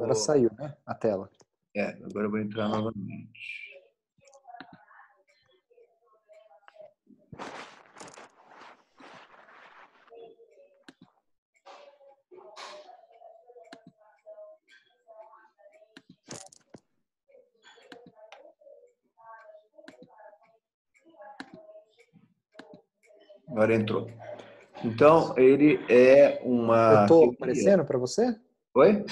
Agora saiu, né? A tela. Agora eu vou entrar novamente. Agora entrou. Então, ele é uma Eu tô teoria. aparecendo para você? Oi?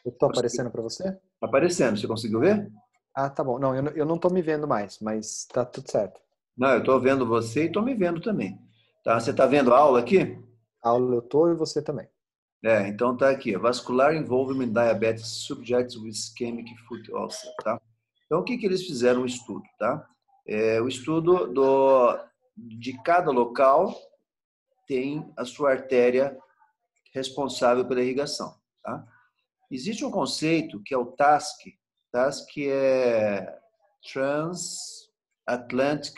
Eu tô aparecendo para você? Aparecendo, você conseguiu ver? Ah, tá bom. Não, eu não tô me vendo mais, mas tá tudo certo. Não, eu estou vendo você e estou me vendo também. Tá? Você está vendo a aula aqui? A aula eu tô e você também. Então tá aqui, Vascular Involvement in Diabetes Subjects with Ischemic Foot Ulcer, tá? Então o que eles fizeram o estudo, tá? O estudo de cada local tem a sua artéria responsável pela irrigação, tá? Existe um conceito que é o TASC. TASC é Transatlantic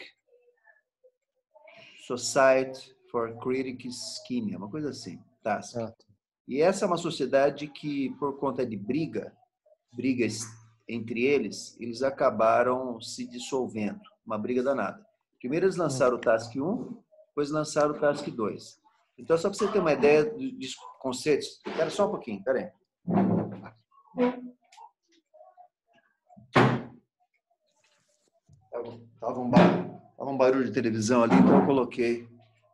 Society for Critical Ischemia, uma coisa assim, TASC. Ah, E essa é uma sociedade que, por conta de brigas entre eles acabaram se dissolvendo. Uma briga danada. Primeiro eles lançaram o Task 1, depois lançaram o Task 2. Então, só para você ter uma ideia dos conceitos. Espera só um pouquinho, espera aí. Tava um barulho de televisão ali, então eu coloquei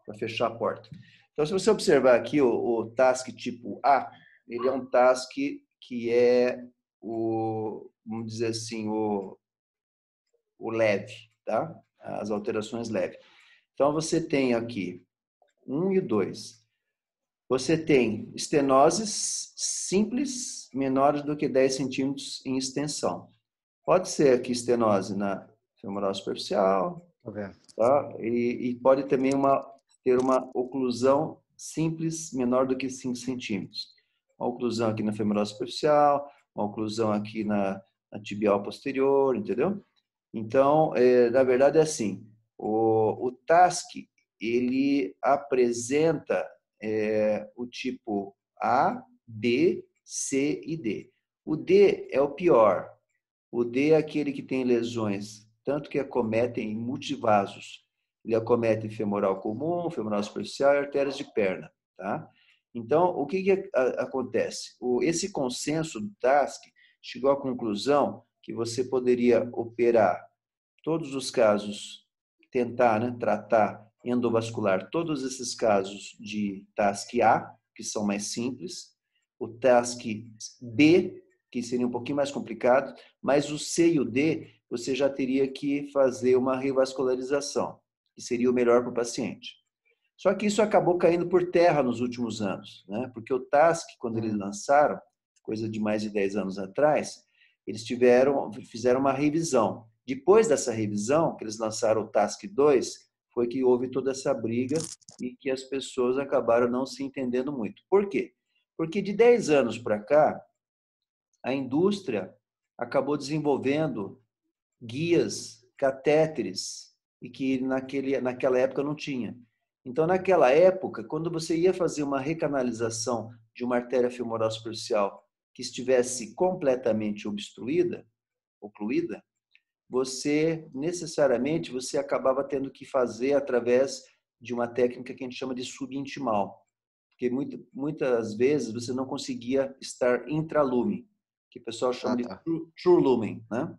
para fechar a porta. Então, se você observar aqui o task tipo A, ele é um task que é vamos dizer assim, o leve, tá? As alterações leves. Então, você tem aqui 1 e 2. Você tem estenoses simples, menores do que 10 centímetros em extensão. Pode ser aqui estenose na femoral superficial, tô vendo. tá? E pode também ter uma oclusão simples menor do que 5 centímetros. Uma oclusão aqui na femoral superficial, uma oclusão aqui na tibial posterior, entendeu? Então, na verdade é assim, o TASC, ele apresenta o tipo A, B, C e D. O D é o pior. O D é aquele que tem lesões, tanto que acometem multivasos. Ele acomete femoral comum, femoral superficial e artérias de perna, tá? Então, o que acontece? Esse consenso do TASC chegou à conclusão que você poderia operar todos os casos, tentar, né, tratar endovascular todos esses casos de TASC A, que são mais simples, o TASC B, que seria um pouquinho mais complicado, mas o C e o D, você já teria que fazer uma revascularização, que seria o melhor para o paciente. Só que isso acabou caindo por terra nos últimos anos, né? Porque o TASC, quando eles lançaram, coisa de mais de 10 anos atrás, eles fizeram uma revisão. Depois dessa revisão, que eles lançaram o TASC 2, foi que houve toda essa briga e que as pessoas acabaram não se entendendo muito. Por quê? Porque de 10 anos para cá, a indústria acabou desenvolvendo guias, catéteres, e que naquela época não tinha. Então, naquela época, quando você ia fazer uma recanalização de uma artéria femoral superficial que estivesse completamente obstruída, ocluída, necessariamente você acabava tendo que fazer através de uma técnica que a gente chama de subintimal, porque muitas vezes você não conseguia estar intralumen, que o pessoal chama de true lumen, né?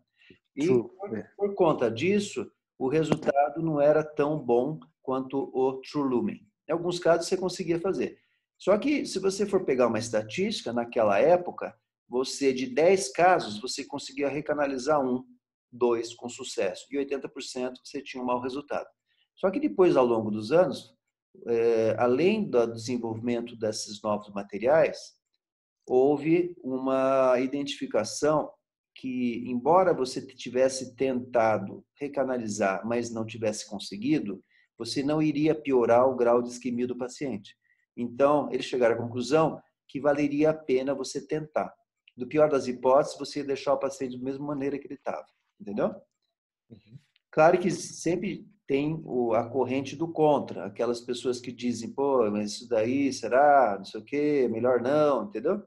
E True. por conta disso, o resultado não era tão bom quanto o true lumen. Em alguns casos você conseguia fazer. Só que se você for pegar uma estatística, naquela época, de 10 casos, você conseguia recanalizar 1, 2 com sucesso. E 80% você tinha um mau resultado. Só que depois, ao longo dos anos, além do desenvolvimento desses novos materiais, houve uma identificação que, embora você tivesse tentado recanalizar, mas não tivesse conseguido, você não iria piorar o grau de isquemia do paciente. Então, eles chegaram à conclusão que valeria a pena você tentar. No pior das hipóteses, você ia deixar o paciente da mesma maneira que ele estava. Entendeu? Claro que sempre tem a corrente do contra, aquelas pessoas que dizem, pô, mas isso daí será, não sei o quê, melhor não, entendeu?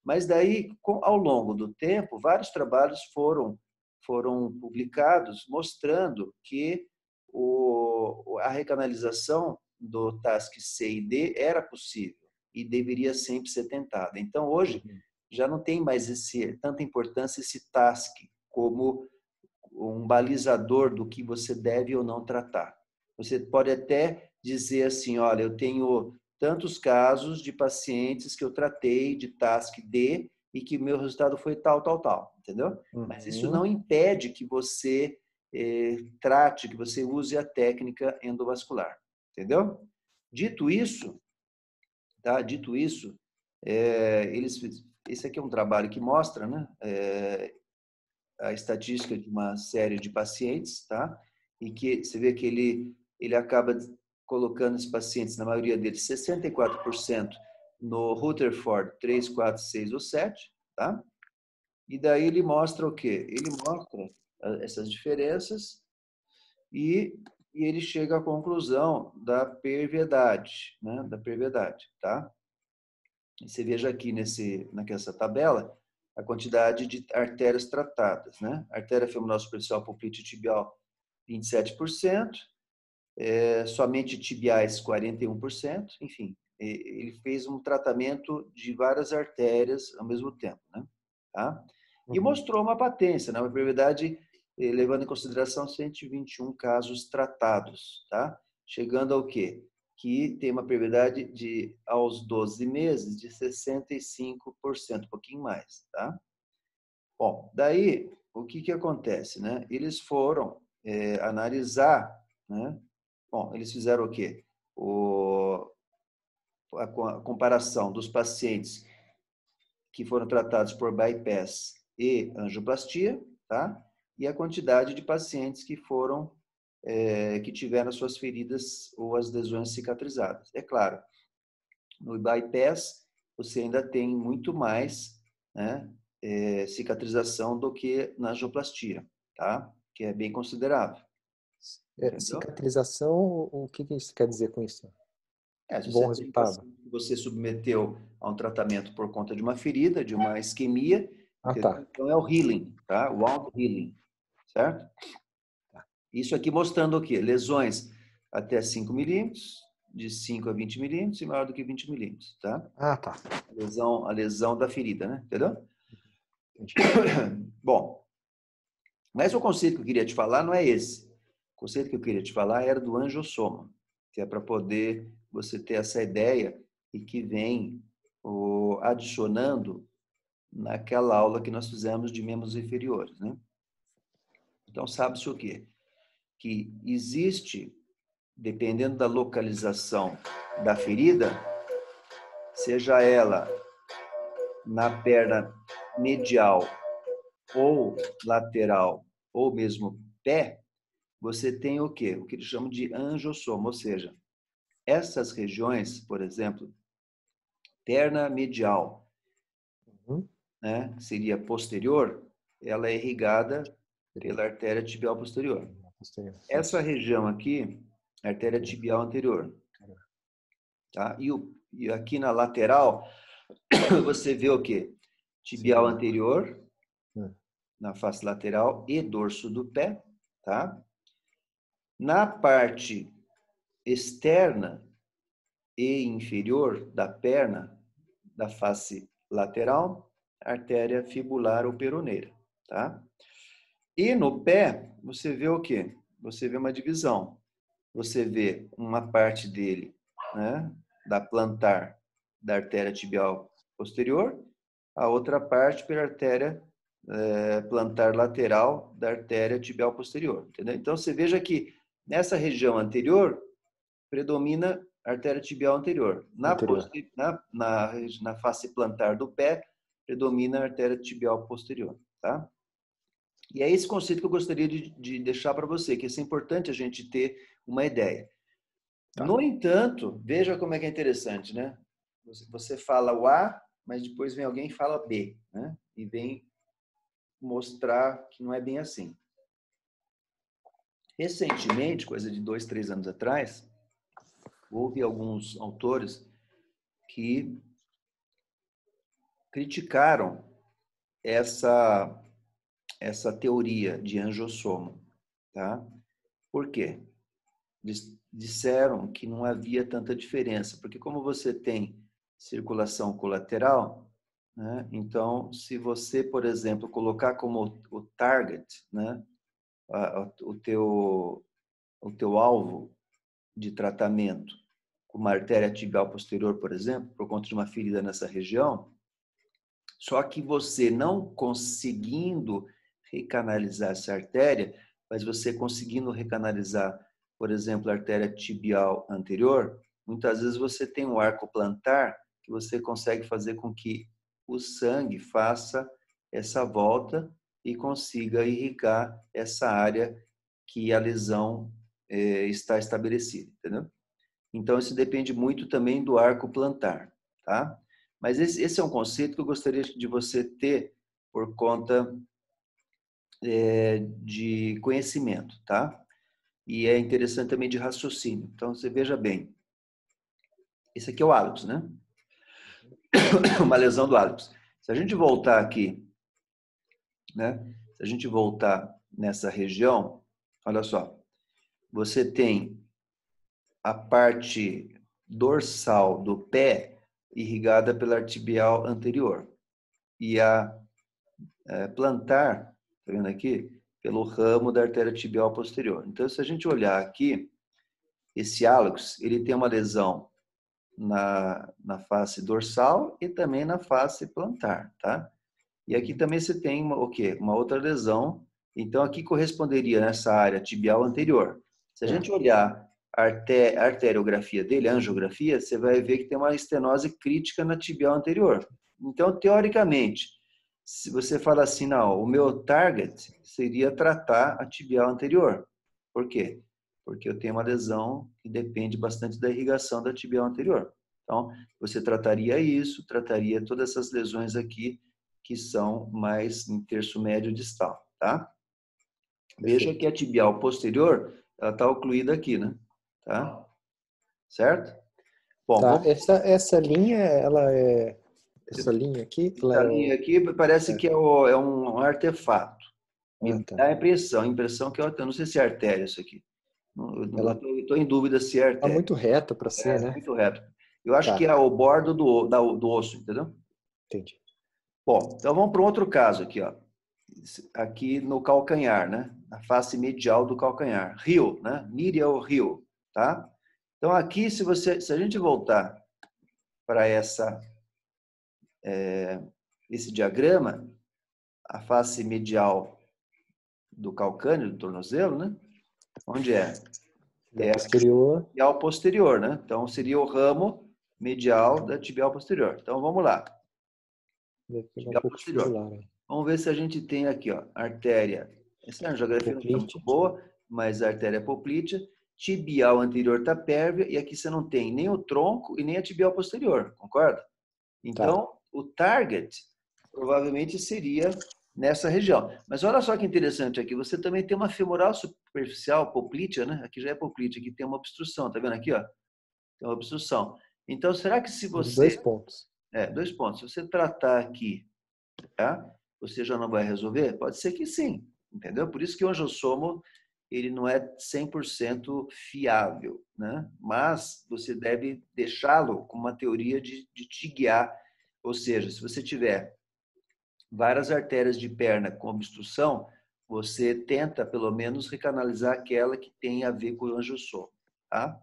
Mas daí, ao longo do tempo, vários trabalhos foram publicados mostrando que a recanalização do TASC C e D era possível e deveria sempre ser tentada. Então, hoje, já não tem mais tanta importância esse TASC como um balizador do que você deve ou não tratar. Você pode até dizer assim, olha, eu tenho tantos casos de pacientes que eu tratei de TASC D e que o meu resultado foi tal, tal, tal, entendeu? Mas isso não impede que você trate, que você use a técnica endovascular, entendeu? Dito isso, tá? Dito isso, esse aqui é um trabalho que mostra, né? A estatística de uma série de pacientes, tá? E que você vê que ele acaba colocando esses pacientes, na maioria deles, 64% no Rutherford 3, 4, 6 ou 7, tá? E daí ele mostra o quê? Ele mostra essas diferenças e ele chega à conclusão da perviedade, né? Da perviedade, tá? E você veja aqui nessa tabela a quantidade de artérias tratadas, né? Artéria femoral superficial poplite tibial, 27%, somente tibiais, 41%, enfim, ele fez um tratamento de várias artérias ao mesmo tempo, né? Tá? E mostrou uma patência, né? Uma brevidade, levando em consideração 121 casos tratados, tá? Chegando ao quê? Que tem uma brevidade aos 12 meses, de 65%, um pouquinho mais, tá? Bom, daí, o que acontece, né? Eles foram analisar, né? Bom, eles fizeram o quê? A comparação dos pacientes que foram tratados por bypass e angioplastia, tá? E a quantidade de pacientes que que tiveram as suas feridas ou as lesões cicatrizadas. É claro, no bypass você ainda tem muito mais, né, cicatrização do que na angioplastia, tá? Que é bem considerável. Cicatrização, o que isso quer dizer com isso? Se Bom você tem um resultado. paciente que você submeteu a um tratamento por conta de uma ferida, de uma isquemia, Tá. então é o healing, tá? O wound healing, certo? Isso aqui mostrando o quê? Lesões até 5 milímetros, de 5 a 20 milímetros e maior do que 20 milímetros, tá? Tá. A lesão da ferida, né? Entendeu? Entendi. Bom, mas o conceito que eu queria te falar não é esse. O conceito que eu queria te falar era do angiosoma, que é para poder você ter essa ideia e que vem adicionando naquela aula que nós fizemos de membros inferiores, né? Então, sabe-se o quê? Que existe, dependendo da localização da ferida, seja ela na perna medial ou lateral, ou mesmo pé, você tem o quê? O que eles chamam de angiosoma, ou seja, essas regiões, por exemplo, perna medial, né, que seria posterior, ela é irrigada pela artéria tibial posterior. Essa região aqui, artéria tibial anterior. Tá? E aqui na lateral, você vê o quê? Tibial anterior, na face lateral e dorso do pé, tá? Na parte externa e inferior da perna, da face lateral, artéria fibular ou peroneira, tá? E no pé, você vê o quê? Você vê uma divisão. Você vê uma parte dele, né, da plantar da artéria tibial posterior, a outra parte pela artéria plantar lateral da artéria tibial posterior, entendeu? Então, você veja que nessa região anterior predomina a artéria tibial anterior. Na face plantar do pé, predomina a artéria tibial posterior, tá? E é esse conceito que eu gostaria de deixar para você, que é importante a gente ter uma ideia. Tá. No entanto, veja como é que é interessante, né? Você fala o A, mas depois vem alguém e fala B, né? E vem mostrar que não é bem assim. Recentemente, coisa de 2, 3 anos atrás, houve alguns autores que criticaram essa teoria de angiossomo, tá? Por quê? Eles disseram que não havia tanta diferença, porque como você tem circulação colateral, né? Então, se você, por exemplo, colocar como o target, né? o teu alvo de tratamento com uma artéria tibial posterior, por exemplo, por conta de uma ferida nessa região, só que você não conseguindo recanalizar essa artéria, mas você conseguindo recanalizar, por exemplo, a artéria tibial anterior, muitas vezes você tem um arco plantar que você consegue fazer com que o sangue faça essa volta e consiga irrigar essa área que a lesão está estabelecida, entendeu? Então, isso depende muito também do arco plantar, tá? Mas esse é um conceito que eu gostaria de você ter por conta de conhecimento, tá? E é interessante também de raciocínio. Então, você veja bem, esse aqui é o hálux, né? Uma lesão do hálux. Se a gente voltar aqui, né? Se a gente voltar nessa região, olha só, você tem a parte dorsal do pé irrigada pela artibial anterior e a plantar, tá vendo aqui? Pelo ramo da artéria tibial posterior. Então, se a gente olhar aqui, esse hálux, ele tem uma lesão na face dorsal e também na face plantar, tá? E aqui também você tem o quê? Uma outra lesão. Então, aqui corresponderia nessa área tibial anterior. Se a gente olhar a arteriografia dele, a angiografia, você vai ver que tem uma estenose crítica na tibial anterior. Então, teoricamente, se você fala assim, não, o meu target seria tratar a tibial anterior. Por quê? Porque eu tenho uma lesão que depende bastante da irrigação da tibial anterior. Então, você trataria isso, trataria todas essas lesões aqui que são mais em terço médio distal, tá? Veja que a tibial posterior, ela está ocluída aqui, né? Tá? Certo? Bom, Tá, vamos... essa linha, ela é... Essa linha aqui, ela Essa é linha o... aqui parece que é um artefato. Me Ah, tá. dá a impressão que eu não sei se é artéria isso aqui. Ela Eu estou em dúvida se é tá artéria. muito reta para ser, É né? muito reto. Eu acho que Tá, é o bordo do osso, entendeu? entendi. Bom, então vamos para um outro caso aqui, ó. Aqui no calcanhar, né? Na face medial do calcanhar. Rio, né? Medial rio, tá? Então aqui, se a gente voltar para esse diagrama, a face medial do calcâneo, do tornozelo, né? Onde é? Da É aqui, posterior, tibial posterior, né? Então seria o ramo medial da tibial posterior. Então vamos lá. deve pegar um Tibial pouco de posterior. fibular aí. Vamos ver se a gente tem aqui, ó, artéria. Essa geografia não está muito Poplite. boa, mas a artéria poplítea, tibial anterior está pérvia, e aqui você não tem nem o tronco e nem a tibial posterior, concorda? Tá. Então, o target provavelmente seria nessa região. Mas olha só que interessante aqui, você também tem uma femoral superficial poplítea, né? Aqui já é poplítea, aqui tem uma obstrução, tá vendo aqui, ó? Tem uma obstrução. Então, será que se Nos dois você... pontos. dois pontos. Se você tratar aqui, tá? Você já não vai resolver? Pode ser que sim, entendeu? Por isso que o angiossomo, ele não é 100% fiável, né? Mas você deve deixá-lo com uma teoria de te guiar. Ou seja, se você tiver várias artérias de perna com obstrução, você tenta, pelo menos, recanalizar aquela que tem a ver com o angiossomo, tá?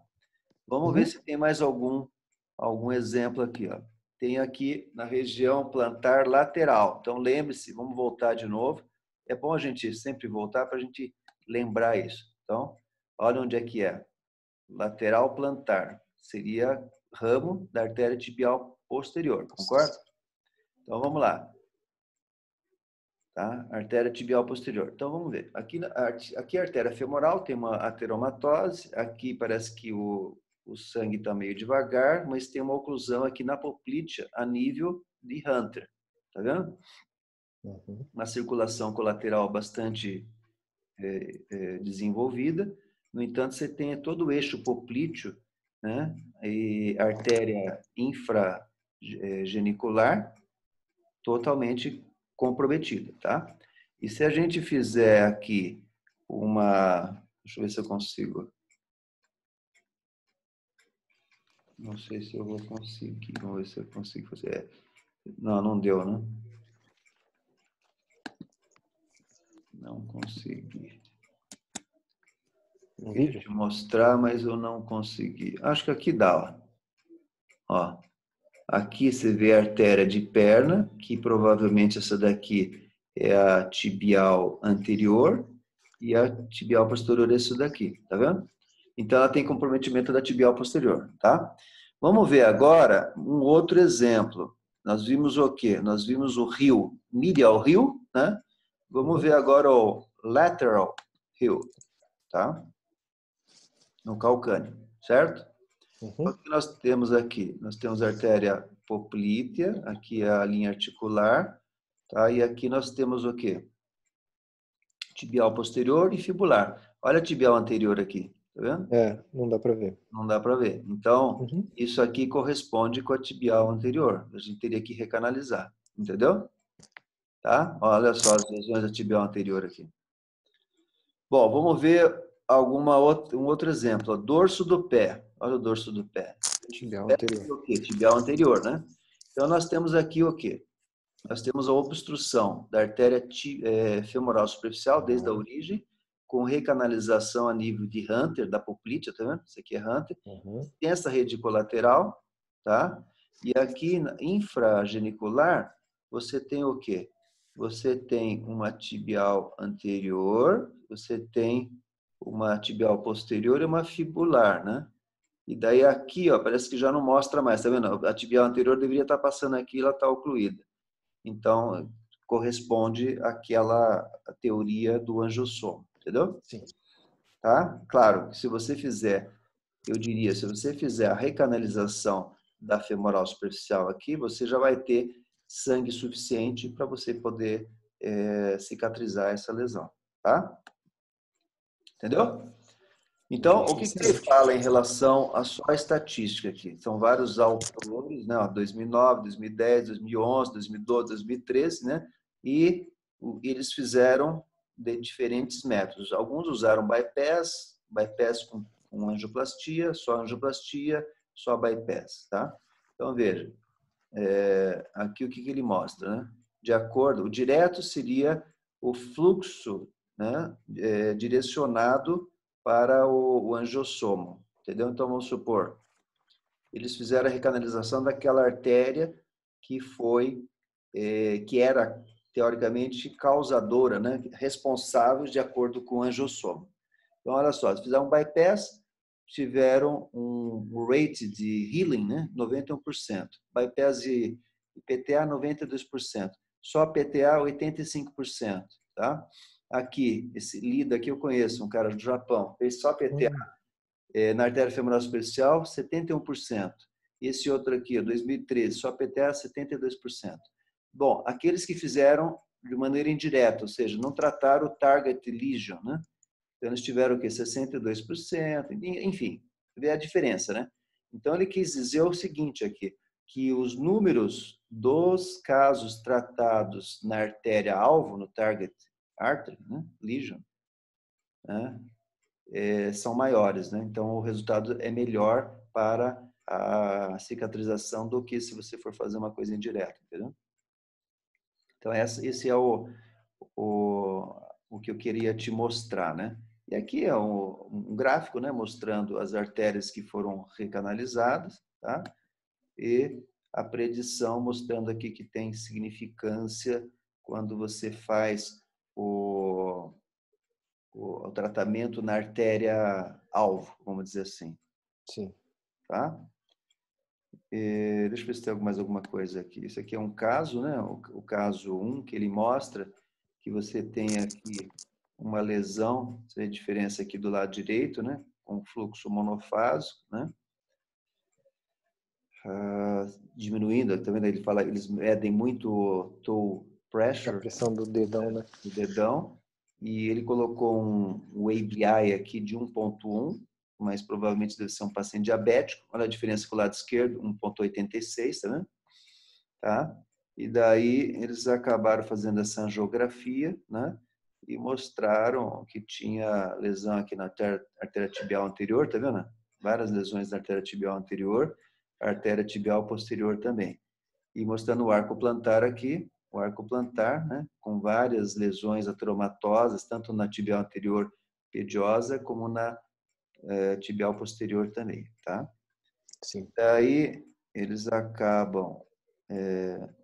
Vamos ver Uhum. se tem mais algum exemplo aqui, ó. Tem aqui na região plantar lateral. Então, lembre-se, vamos voltar de novo. É bom a gente sempre voltar para a gente lembrar isso. Então, olha onde é que é. Lateral plantar. Seria ramo da artéria tibial posterior, concorda? Então, vamos lá. Tá? Artéria tibial posterior. Então, vamos ver. Aqui a artéria femoral tem uma ateromatose. Aqui parece que o sangue está meio devagar, mas tem uma oclusão aqui na poplítea a nível de Hunter. Tá vendo? Uhum. Uma circulação colateral bastante desenvolvida. No entanto, você tem todo o eixo poplíteo, né? E artéria infragenicular, totalmente comprometida, tá? E se a gente fizer aqui uma... Deixa eu ver se eu consigo. Não sei se eu vou conseguir. Vamos ver se eu consigo fazer. Não, não deu, né? Não consegui. Um Queria vídeo? te mostrar, mas eu não consegui. Acho que aqui dá, ó. Aqui você vê a artéria de perna, que provavelmente essa daqui é a tibial anterior e a tibial posterior é isso daqui, tá vendo? Então ela tem comprometimento da tibial posterior, tá? Vamos ver agora um outro exemplo. Nós vimos o quê? Nós vimos o rio, medial rio, né? Vamos ver agora o lateral rio, tá? No calcâneo, certo? Uhum. O que nós temos aqui? Nós temos a artéria poplítea, aqui é a linha articular, tá? E aqui nós temos o quê? Tibial posterior e fibular. Olha a tibial anterior aqui, tá vendo? É, não dá para ver. Não dá para ver. Então, Uhum. isso aqui corresponde com a tibial anterior. A gente teria que recanalizar, entendeu? Tá? Olha só as lesões da tibial anterior aqui. Bom, vamos ver um outro exemplo. O dorso do pé. Olha o dorso do pé. Tibial Pé anterior. é o quê? Tibial anterior, né? Então, nós temos aqui o quê? Nós temos a obstrução da artéria femoral superficial desde a origem, com recanalização a nível de Hunter, da poplítea, tá vendo? Isso aqui é Hunter. Uhum. Tem essa rede colateral, tá? E aqui, na infragenicular, você tem o quê? Você tem uma tibial anterior, você tem uma tibial posterior e uma fibular, né? E daí aqui, ó, parece que já não mostra mais, tá vendo? A tibial anterior deveria estar passando aqui, ela está ocluída. Então, corresponde àquela teoria do angiosoma, entendeu? Sim. Tá? Claro, se você fizer, eu diria, se você fizer a recanalização da femoral superficial aqui, você já vai ter sangue suficiente para você poder cicatrizar essa lesão, tá? Entendeu? Então, o que ele Excelente. fala em relação à só a estatística aqui? São vários autores, né? 2009, 2010, 2011, 2012, 2013, né? E eles fizeram de diferentes métodos. Alguns usaram bypass com angioplastia, só bypass, tá? Então, veja, aqui o que ele mostra, né? De acordo, o direto seria o fluxo, né? Direcionado para o angiossomo, entendeu? Então, vamos supor, eles fizeram a recanalização daquela artéria que que era, teoricamente, causadora, né? Responsável de acordo com o angiossomo. Então, olha só, eles fizeram um bypass, tiveram um rate de healing, né? 91%. Bypass de PTA, 92%. Só PTA, 85%, tá? Aqui, esse Lida aqui eu conheço, um cara do Japão, fez só PTA na artéria femoral superficial, 71%. Esse outro aqui, 2013, só PTA, 72%. Bom, aqueles que fizeram de maneira indireta, ou seja, não trataram o target lesion, né? Então, eles tiveram o quê? 62%, enfim, vê a diferença, né? Então, ele quis dizer o seguinte aqui, que os números dos casos tratados na artéria-alvo, no target artery, né? Lesion, né? São maiores, né? Então, o resultado é melhor para a cicatrização do que se você for fazer uma coisa indireta, entendeu? Então, esse é o que eu queria te mostrar, né? E aqui é um gráfico, né, mostrando as artérias que foram recanalizadas, tá? E a predição mostrando aqui que tem significância quando você faz o tratamento na artéria alvo, vamos dizer assim, Sim. tá? Deixa eu ver se tem mais alguma coisa aqui. Isso aqui é um caso, né? O caso 1, que ele mostra que você tem aqui uma lesão, você vê a diferença aqui do lado direito, né? Com fluxo monofásico, né? Diminuindo, também ele fala, eles medem muito o toe A pressure pressão do dedão, né? do dedão, e ele colocou um ABI aqui de 1,1, mas provavelmente deve ser um paciente diabético. Olha a diferença com o lado esquerdo, 1,86, tá vendo? Tá? E daí eles acabaram fazendo essa angiografia, né? E mostraram que tinha lesão aqui na artéria tibial anterior, tá vendo? Várias lesões na artéria tibial anterior, artéria tibial posterior também. E mostrando o arco plantar aqui, o arco plantar, né? Com várias lesões ateromatosas, tanto na tibial anterior pediosa, como na tibial posterior também, tá? Sim. Daí eles acabam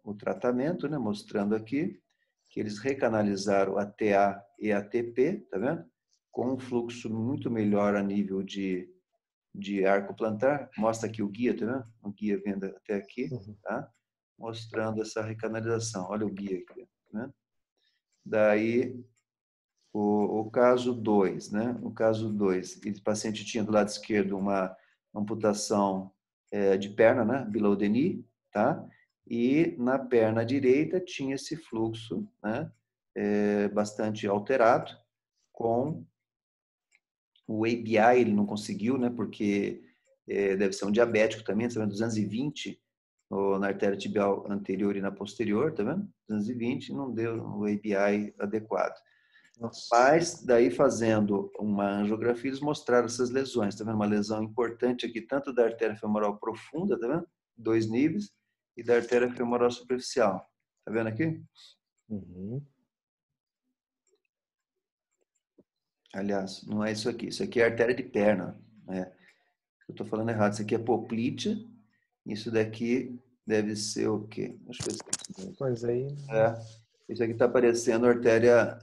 o tratamento, né? Mostrando aqui que eles recanalizaram a TA e a TP, tá vendo? Com um fluxo muito melhor a nível de arco plantar. Mostra aqui o guia, tá vendo? O guia vendo até aqui, Uhum. tá? Mostrando essa recanalização. Olha o guia aqui, tá vendo? Daí, o caso 2, né? O caso 2, o paciente tinha do lado esquerdo uma amputação de perna, né? Below the knee, tá? E na perna direita tinha esse fluxo, né? Bastante alterado, com o ABI ele não conseguiu, né? Porque deve ser um diabético também, tá vendo? 220 na artéria tibial anterior e na posterior, tá vendo? 220 não deu o ABI adequado. Nossa. Mas, daí fazendo uma angiografia, eles mostraram essas lesões. Tá vendo? Uma lesão importante aqui, tanto da artéria femoral profunda, tá vendo? 2 níveis, e da artéria femoral superficial. Tá vendo aqui? Uhum. Aliás, não é isso aqui. Isso aqui é artéria de perna, né? Eu estou falando errado. Isso aqui é poplítea. Isso daqui deve ser o quê? Deixa eu ver se é isso mesmo. Mas aí. Isso aqui está parecendo artéria.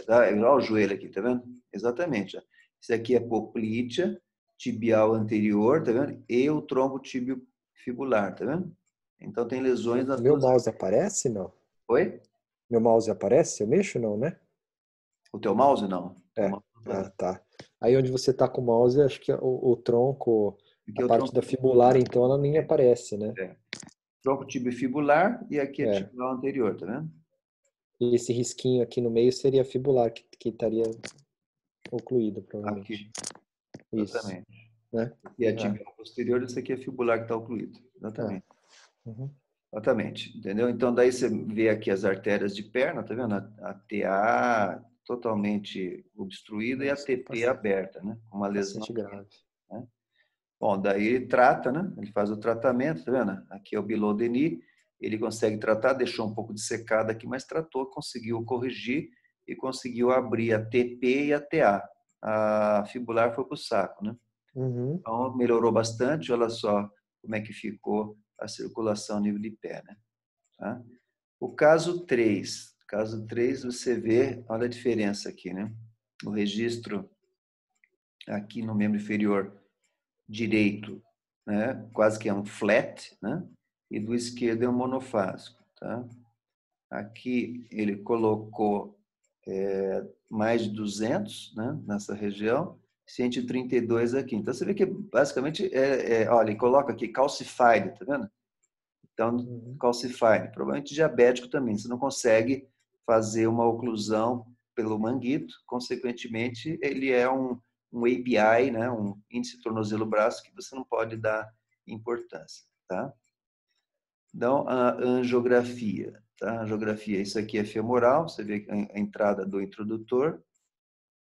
Olha o joelho aqui, tá vendo? Exatamente. Ó. Isso aqui é poplítea tibial anterior, tá vendo? E o trombo tíbio fibular, tá vendo? Então tem lesões nas Meu duas. mouse aparece, não? Oi? Meu mouse aparece? Eu mexo, não, né? O teu mouse não. O teu É. mouse não Ah, tá. tá. Aí onde você tá com o mouse, acho que o tronco, Aqui a é o parte tronco da fibular, fibular. então, ela nem aparece, né? É. Tronco tíbio fibular e aqui é É. tibial anterior, tá vendo? E esse risquinho aqui no meio seria a fibular, que estaria ocluído, Aqui, provavelmente. Isso, exatamente. né? Aqui é É. tibial posterior, isso aqui é fibular que está ocluído. É. Exatamente. Uhum. Exatamente, entendeu? Então, daí você vê aqui as artérias de perna, tá vendo? A TA totalmente obstruída e a Nossa, TP aberta, né? Uma lesão bastante aqui, grave. né? Bom, daí ele trata, né? Ele faz o tratamento, tá vendo? Aqui é o below the knee, ele consegue tratar, deixou um pouco de secada aqui, mas tratou, conseguiu corrigir e conseguiu abrir a TP e a TA. A fibular foi para o saco, né? Uhum. Então, melhorou bastante, olha só como é que ficou a circulação a nível de pé, né? Tá? O caso 3 você vê, olha a diferença aqui, né? O registro aqui no membro inferior direito, né? Quase que é um flat, né? E do esquerdo é um monofásico, tá? Aqui ele colocou mais de 200, né? Nessa região, 132 aqui. Então você vê que basicamente olha, ele coloca aqui calcified, tá vendo? Então, Uhum. calcified, provavelmente diabético também. Você não consegue fazer uma oclusão pelo manguito, consequentemente, ele é um ABI, né, um índice tornozelo-braço, que você não pode dar importância, tá? Então, a angiografia, tá? A angiografia, isso aqui é femoral, você vê a entrada do introdutor,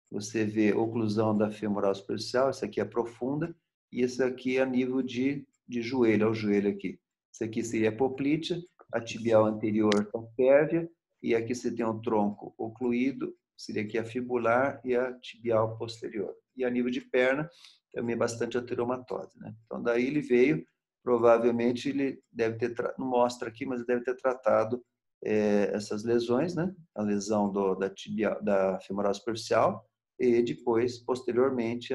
você vê oclusão da femoral superficial, isso aqui é profunda, e isso aqui é a nível de joelho, é o joelho aqui. Isso aqui seria a poplítea, a tibial anterior está pérvia, e aqui você tem um tronco ocluído, seria aqui a fibular e a tibial posterior. E a nível de perna, também bastante ateromatose, né? Então, daí ele veio, provavelmente ele deve ter, não mostra aqui, mas ele deve ter tratado essas lesões, né? A lesão da tibial, da femoral superficial, e depois, posteriormente,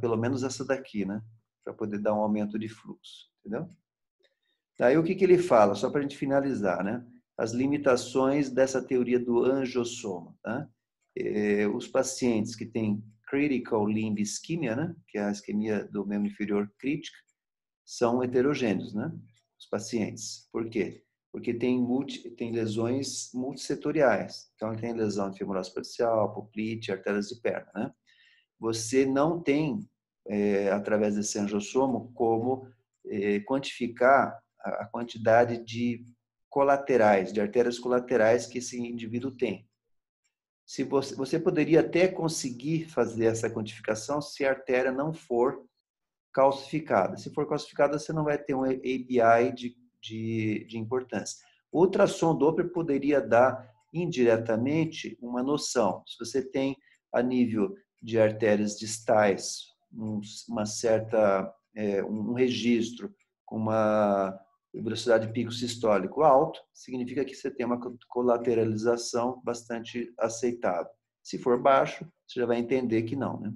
pelo menos essa daqui, né? Para poder dar um aumento de fluxo, entendeu? Daí o que ele fala, só para a gente finalizar, né? As limitações dessa teoria do angiosoma, tá? Os pacientes que têm critical limb ischemia, né? Que é a isquemia do membro inferior crítica, são heterogêneos, né? Os pacientes. Por quê? Porque tem lesões multissetoriais. Então, tem lesão de femoral superficial, poplite, artérias de perna, né? Você não tem, através desse angiossoma, como quantificar a quantidade de colaterais, de artérias colaterais que esse indivíduo tem. Se você poderia até conseguir fazer essa quantificação se a artéria não for calcificada. Se for calcificada, você não vai ter um ABI de importância. O ultrassom Doppler poderia dar indiretamente uma noção. Se você tem a nível de artérias distais uma certa um registro com uma velocidade de pico sistólico alto, significa que você tem uma colateralização bastante aceitável. Se for baixo, você já vai entender que não, né?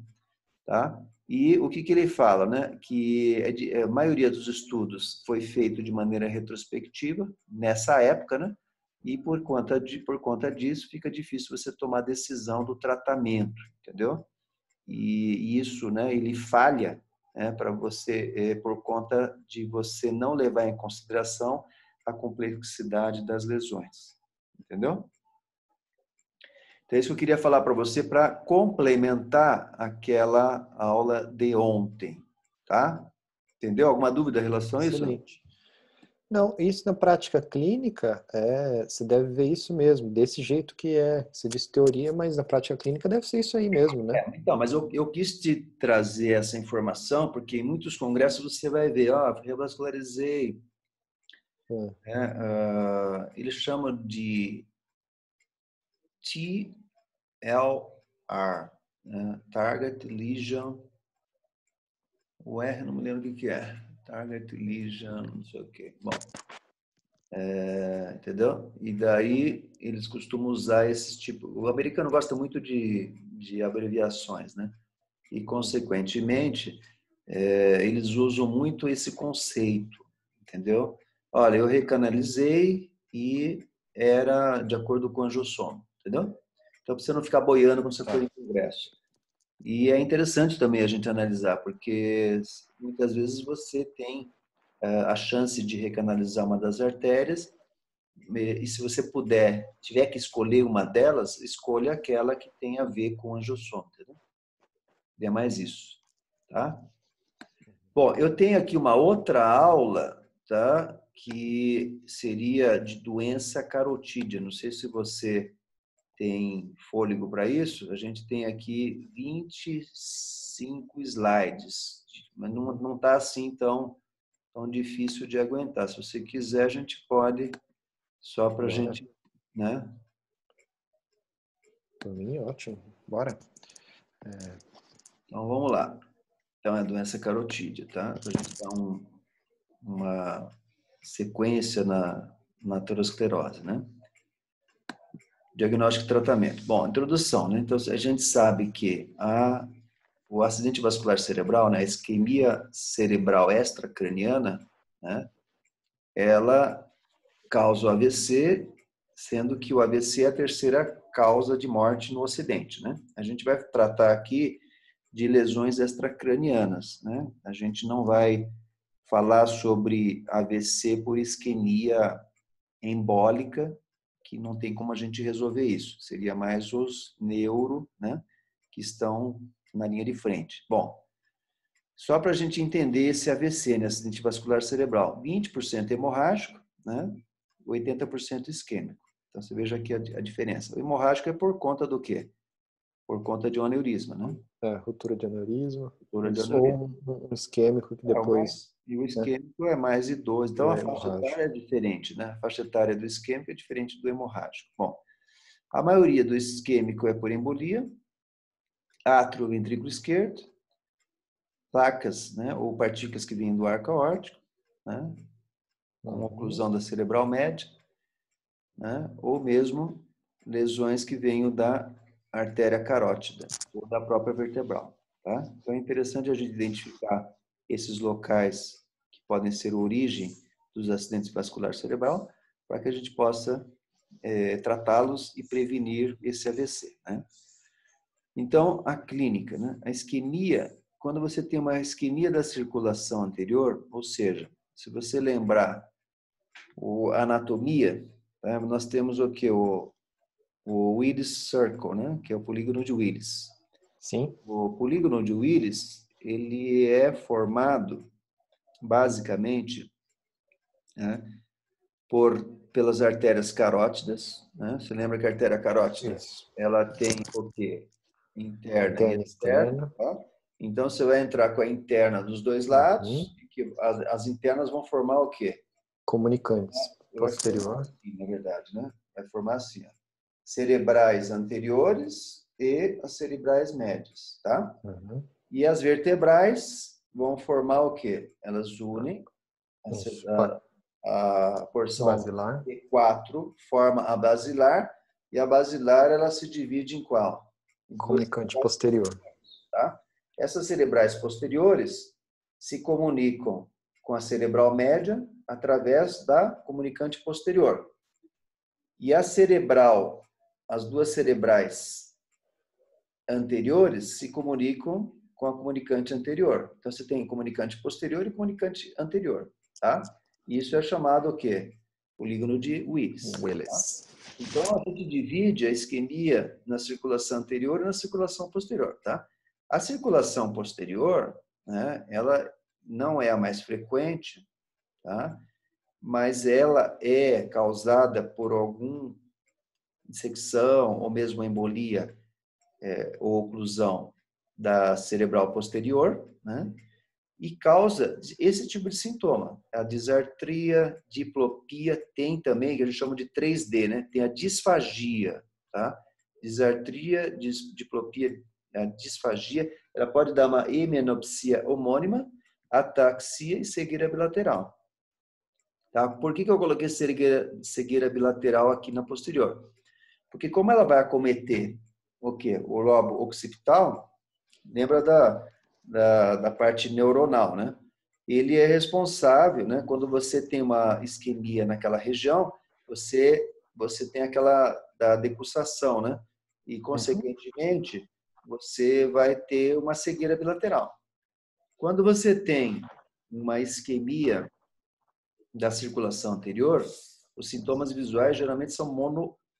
Tá? E o que ele fala, né? Que a maioria dos estudos foi feito de maneira retrospectiva nessa época, né? E por conta disso fica difícil você tomar a decisão do tratamento, entendeu? E isso, né? Ele falha, né? Para você por conta de você não levar em consideração a complexidade das lesões, entendeu? Então, é isso que eu queria falar para você para complementar aquela aula de ontem, tá? Entendeu? Alguma dúvida em relação a isso? Excelente. Não, isso na prática clínica, você deve ver isso mesmo, desse jeito que é. Você disse teoria, mas na prática clínica deve ser isso aí mesmo, né? Então, mas eu quis te trazer essa informação porque em muitos congressos você vai ver, revascularizei, eles chamam de TLR, né? Target Lesion, o R não me lembro o que é, Target Lesion, não sei o quê. Bom, entendeu? E daí eles costumam usar esse tipo. O americano gosta muito de abreviações, né? E, consequentemente, eles usam muito esse conceito, entendeu? Olha, eu recanalizei e era de acordo com o angiossomo, entendeu? Então, para você não ficar boiando quando você for em congresso. E é interessante também a gente analisar, porque muitas vezes você tem a chance de recanalizar uma das artérias, e se você tiver que escolher uma delas, escolha aquela que tem a ver com angiossomo, entendeu? É mais isso, tá? Bom, eu tenho aqui uma outra aula, tá? Que seria de doença carotídea. Não sei se você tem fôlego para isso. A gente tem aqui 25 slides, mas não está assim tão difícil de aguentar. Se você quiser, a gente pode, só para a gente, né? Por mim, ótimo. Bora. Então, vamos lá. Então, é a doença carotídea, tá? Para a gente dar uma sequência na aterosclerose, né? Diagnóstico e tratamento. Bom, introdução, né? Então, a gente sabe que o acidente vascular cerebral, né, a isquemia cerebral extracraniana, né, ela causa o AVC, sendo que o AVC é a terceira causa de morte no Ocidente, né? A gente vai tratar aqui de lesões extracranianas, né? A gente não vai falar sobre AVC por isquemia embólica, que não tem como a gente resolver isso. Seria mais os né, que estão na linha de frente. Bom, só para a gente entender esse AVC, né, acidente vascular cerebral, 20% hemorrágico, né, 80% isquêmico. Então, você veja aqui a diferença. O hemorrágico é por conta do quê? Por conta de um aneurisma, né? Ruptura de aneurisma. Ruptura de Ou aneurisma. um isquêmico que depois, E o né, isquêmico é mais idoso. Então, a vira faixa etária hemorrágico. é diferente, né? A faixa etária do isquêmico é diferente do hemorrágico. Bom, a maioria do isquêmico é por embolia, átrio ventrículo esquerdo, placas, né, ou partículas que vêm do arco aórtico, né, com oclusão da cerebral média, né, ou mesmo lesões que venham da artéria carótida ou da própria vertebral. Tá? Então é interessante a gente identificar esses locais que podem ser a origem dos acidentes vasculares cerebral para que a gente possa tratá-los e prevenir esse AVC. Né? Então, a clínica, né? A isquemia, quando você tem uma isquemia da circulação anterior, ou seja, se você lembrar a anatomia, tá? Nós temos o que? O Willis Circle, né? Que é o polígono de Willis. Sim. O polígono de Willis, ele é formado, basicamente, né, por pelas artérias carótidas, né? Você lembra que a artéria carótida, Isso. ela tem o quê? Interna e Interna e externa, externa. tá? Então, você vai entrar com a interna dos dois lados, que as internas vão formar o quê? Comunicantes. Vai formar Posterior. assim, na verdade, né? Vai formar assim, ó. Cerebrais anteriores e as cerebrais médias, tá? E as vertebrais vão formar o quê? Elas unem Isso. a porção Basilar. T4 forma a basilar, e a basilar ela se divide em qual? Em duas Comunicante posterior. tá? Essas cerebrais posteriores se comunicam com a cerebral média através da comunicante posterior. E a cerebral, as duas cerebrais anteriores se comunicam com a comunicante anterior. Então, você tem comunicante posterior e comunicante anterior, tá? Isso é chamado o quê? O lígano de Willis. Willis. Tá? Então, a gente divide a isquemia na circulação anterior e na circulação posterior, tá? A circulação posterior, né, ela não é a mais frequente, tá? Mas ela é causada por alguma dissecção ou mesmo embolia ou oclusão da cerebral posterior, né? E causa esse tipo de sintoma. A disartria, diplopia, tem também, que a gente chama de 3D, né? Tem a disfagia, tá? Disartria, diplopia, a disfagia, ela pode dar uma hemenopsia homônima, ataxia e cegueira bilateral. Tá? Por que eu coloquei cegueira bilateral aqui na posterior? Porque como ela vai acometer o quê? O lobo occipital, lembra da parte neuronal, né? Ele é responsável, né? Quando você tem uma isquemia naquela região, você tem aquela da decussação, né? E, consequentemente, você vai ter uma cegueira bilateral. Quando você tem uma isquemia da circulação anterior, os sintomas visuais geralmente são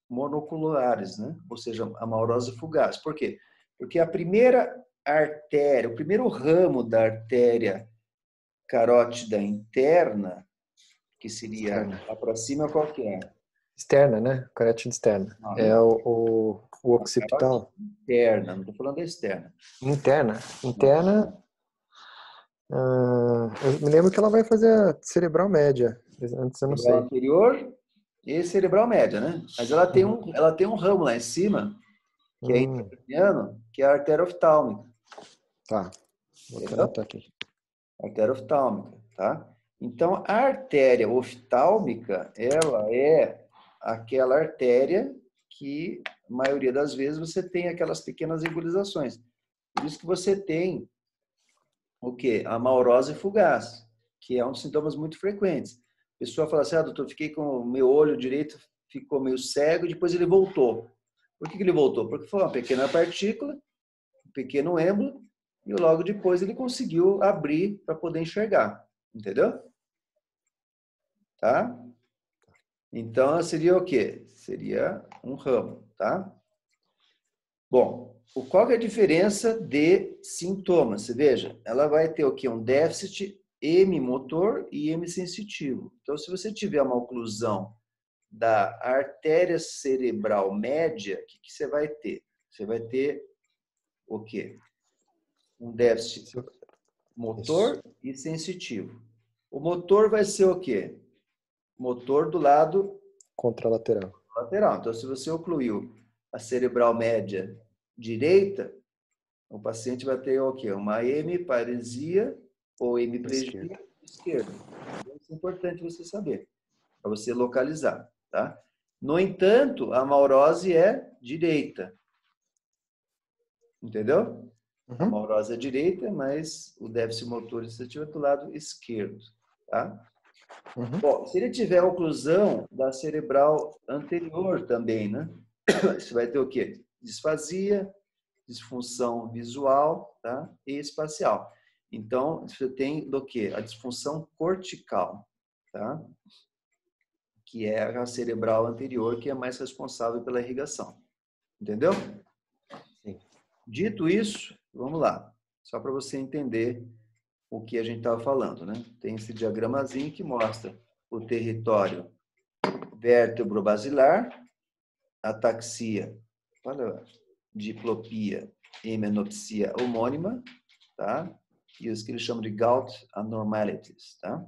monoculares, né? Ou seja, amaurose fugaz. Por quê? Porque a primeira artéria, o primeiro ramo da artéria carótida interna, que seria lá para cima, qual que é? Externa, né? Carótida externa. Não, É o occipital. interna, não estou falando da externa. Interna. Interna. Eu me lembro que ela vai fazer a cerebral média. Antes eu não Cerebral sei. anterior e cerebral média, né? Mas ela tem um ramo lá em cima, que é intracraniano, que é a artéria oftálmica. Tá. Vou Entendeu? anotar aqui. Artéria oftálmica, tá? Então, a artéria oftálmica, ela é aquela artéria que, a maioria das vezes, você tem aquelas pequenas embolizações. Por isso que você tem o quê? A amaurose fugaz, que é um dos sintomas muito frequentes. A pessoa fala assim, doutor, fiquei com o meu olho direito, ficou meio cego, e depois ele voltou. Por que ele voltou? Porque foi uma pequena partícula, um pequeno êmbolo, e logo depois ele conseguiu abrir para poder enxergar. Entendeu? Tá? Então, seria o quê? Seria um ramo, tá? Bom, qual que é a diferença de sintomas? Você veja, ela vai ter o quê? Um déficit hemimotor e hemissensitivo. Então, se você tiver uma oclusão da artéria cerebral média, o que você vai ter? Você vai ter o quê? Um déficit motor e sensitivo. O motor vai ser o quê? Motor do lado contralateral. Lateral. Então, se você ocluiu a cerebral média direita, o paciente vai ter o quê? Uma hemiparesia ou hemiplegia esquerda. Isso é importante você saber, para você localizar, tá? No entanto, a amaurose é direita. Entendeu? A amaurose é direita, mas o déficit motor sensitivo é do lado esquerdo, tá? Bom, se ele tiver oclusão da cerebral anterior também, né? Você vai ter o quê? Disfasia, disfunção visual, tá? E espacial. Então, você tem do quê? A disfunção cortical, tá? Que é a cerebral anterior, que é mais responsável pela irrigação. Entendeu? Sim. Dito isso, vamos lá. Só para você entender o que a gente estava falando, né? Tem esse diagramazinho que mostra o território vértebro basilar, ataxia, olha, diplopia, hemenopsia homônima, tá? E os que eles chamam de gout abnormalities, tá?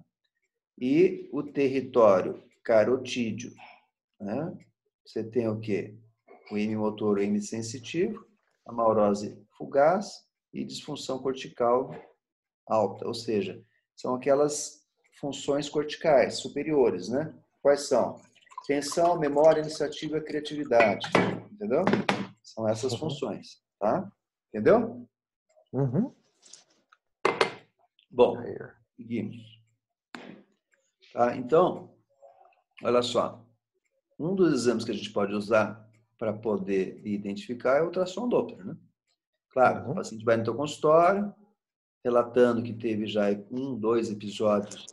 E o território carotídeo, né? Você tem o quê? O hemimotor hemissensitivo, a maurose fugaz e disfunção cortical alta, ou seja, são aquelas funções corticais superiores, né? Quais são? Atenção, memória, iniciativa e criatividade, entendeu? São essas funções, tá? Entendeu? Uhum. Bom, seguimos. Tá? Então, olha só. Um dos exames que a gente pode usar para poder identificar é o ultrassom Doppler, né? Claro, o paciente vai no teu consultório, relatando que teve já 1, 2 episódios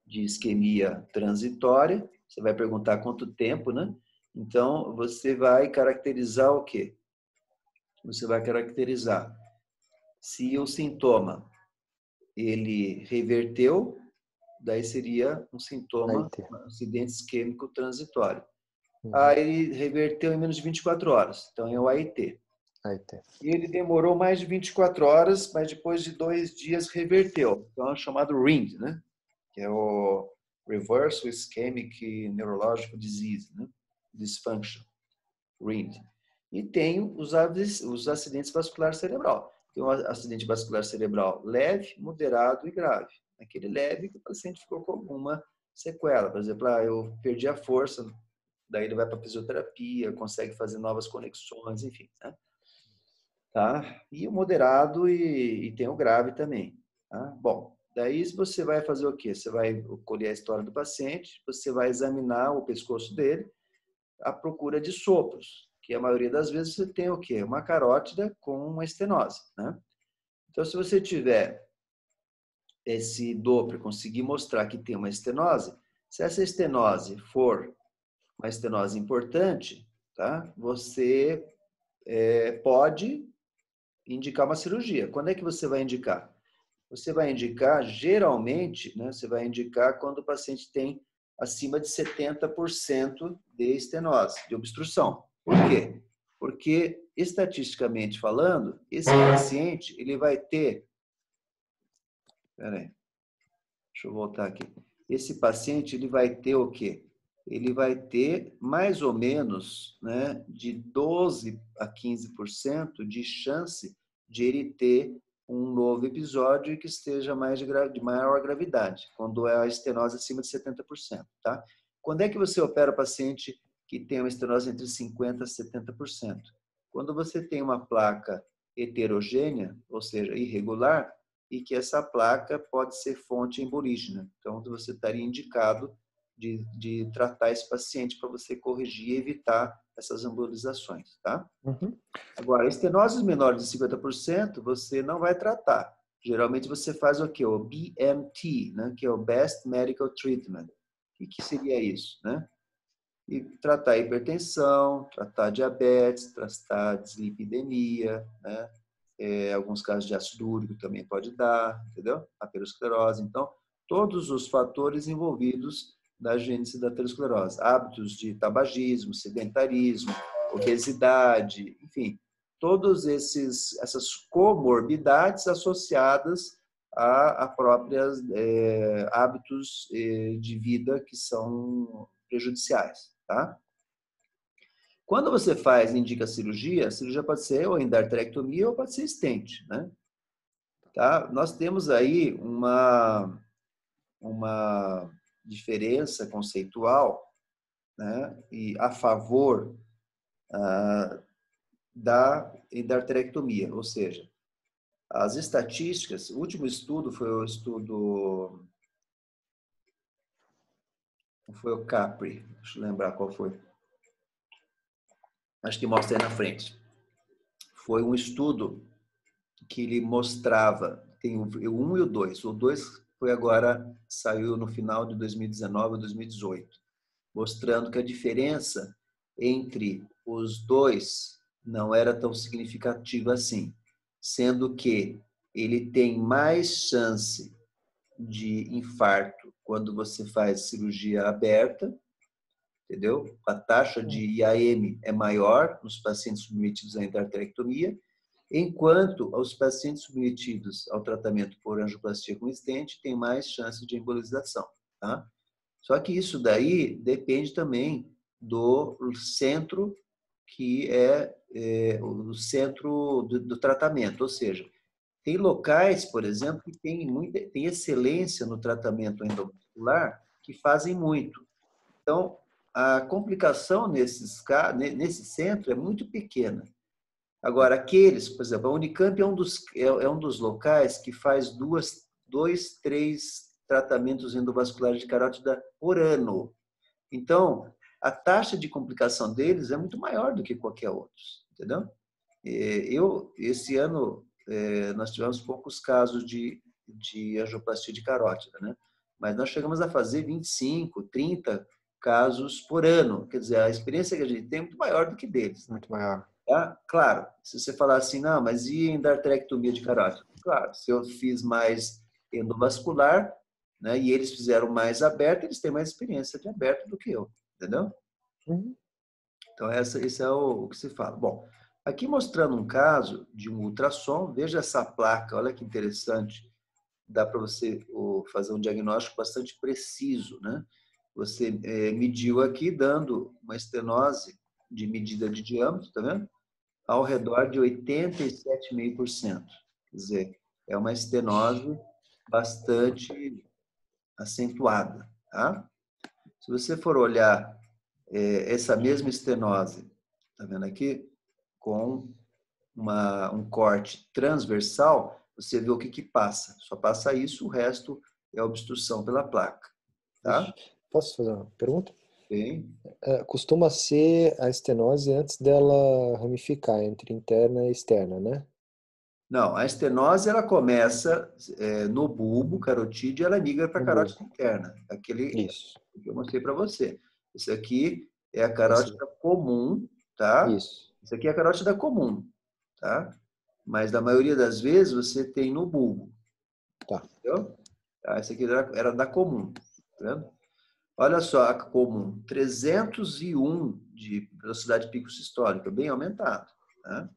de isquemia transitória. Você vai perguntar quanto tempo, né? Então, você vai caracterizar o quê? Você vai caracterizar se o sintoma ele reverteu, daí seria um sintoma, AIT. um acidente isquêmico transitório. Uhum. Ele reverteu em menos de 24 horas, então é o AIT. AIT. E ele demorou mais de 24 horas, mas depois de 2 dias reverteu. Então é o chamado RIND, né? Que é o Reversal Ischemic Neurological Disease, né? Dysfunction, RIND. E tem os acidentes vasculares cerebral. Tem um acidente vascular cerebral leve, moderado e grave. Aquele leve que o paciente ficou com alguma sequela. Por exemplo, eu perdi a força, daí ele vai para a fisioterapia, consegue fazer novas conexões, enfim, né? Tá? E o moderado e tem o grave também. Tá? Bom, daí você vai fazer o quê? Você vai colher a história do paciente, você vai examinar o pescoço dele à procura de sopros, que a maioria das vezes você tem o quê? Uma carótida com uma estenose, né? Então, se você tiver esse Doppler, conseguir mostrar que tem uma estenose, se essa estenose for uma estenose importante, tá? Você pode indicar uma cirurgia. Quando é que você vai indicar? Você vai indicar, geralmente, né, você vai indicar quando o paciente tem acima de 70% de estenose, de obstrução. Por quê? Porque, estatisticamente falando, esse paciente, ele vai ter... Peraí, deixa eu voltar aqui. Esse paciente, ele vai ter o quê? Ele vai ter mais ou menos, né, de 12 a 15% de chance de ele ter um novo episódio que esteja de maior gravidade, quando é a estenose acima de 70%, tá? Quando é que você opera o paciente que tem uma estenose entre 50% a 70%? Quando você tem uma placa heterogênea, ou seja, irregular, e que essa placa pode ser fonte embolígena. Então, você estaria indicado de tratar esse paciente para você corrigir e evitar essas embolizações, tá? Uhum. Agora, estenoses menores de 50%, você não vai tratar. Geralmente você faz o quê? O BMT, né? Que é o Best Medical Treatment. O que seria isso, né? E tratar hipertensão, tratar diabetes, tratar dislipidemia, né? Alguns casos de ácido úrico também pode dar, entendeu? Aterosclerose. Então, todos os fatores envolvidos na gênese da aterosclerose. Hábitos de tabagismo, sedentarismo, obesidade, enfim, todos essas comorbidades associadas a próprios hábitos de vida que são prejudiciais, tá? Quando você indica cirurgia, a cirurgia pode ser ou endarterectomia ou pode ser stent, né? Tá? Nós temos aí uma diferença conceitual, né? E a favor da endarterectomia, ou seja, as estatísticas, o último estudo foi o Capri, deixa eu lembrar qual foi. Acho que mostra aí na frente. Foi um estudo que ele mostrava, tem o 1 e o 2. O 2 foi agora, saiu no final de 2019 ou 2018, mostrando que a diferença entre os dois não era tão significativa assim, sendo que ele tem mais chance de infarto quando você faz cirurgia aberta entendeu? A taxa de IAM é maior nos pacientes submetidos à endarterectomia, enquanto os pacientes submetidos ao tratamento por angioplastia com stent têm mais chance de embolização, tá? Só que isso daí depende também do centro que é o centro do tratamento, ou seja, tem locais, por exemplo, que tem excelência no tratamento endovascular que fazem muito. Então, a complicação nesse centro é muito pequena. Agora, aqueles, por exemplo, a Unicamp é um dos locais que faz 2, 3 tratamentos endovasculares de carótida por ano. Então, a taxa de complicação deles é muito maior do que qualquer outro, entendeu? Esse ano, nós tivemos poucos casos de angioplastia de carótida, né? Mas nós chegamos a fazer 25, 30 casos por ano. Quer dizer, a experiência que a gente tem é muito maior do que deles. Muito maior. Tá? Claro, se você falar assim, não, mas e endarterectomia de carótida? Claro, se eu fiz mais endovascular, né, e eles fizeram mais aberto, eles têm mais experiência de aberto do que eu, entendeu? Uhum. Então, esse é o que se fala. Bom, aqui mostrando um caso de um ultrassom, veja essa placa, olha que interessante, dá para você fazer um diagnóstico bastante preciso, né? Você mediu aqui, dando uma estenose de medida de diâmetro, tá vendo? Ao redor de 87,5%. Quer dizer, é uma estenose bastante acentuada, tá? Se você for olhar essa mesma estenose, tá vendo aqui? Com um corte transversal, você vê o que passa. Só passa isso, o resto é obstrução pela placa, tá? Posso fazer uma pergunta? Bem, Costuma ser a estenose antes dela ramificar entre interna e externa, né? não, a estenose ela começa no bulbo carotídeo e ela migra para a No bulbo. carótida interna. Aquele Isso. que eu mostrei para você. Isso aqui é a Esse- carótida comum, tá? Isso. Isso aqui é a carótida comum, tá? Mas na maioria das vezes você tem no bulbo, Tá. entendeu? Tá? Essa aqui era da comum, tá vendo? Olha só, a comum, 301 de velocidade pico sistólica, bem aumentado, tá?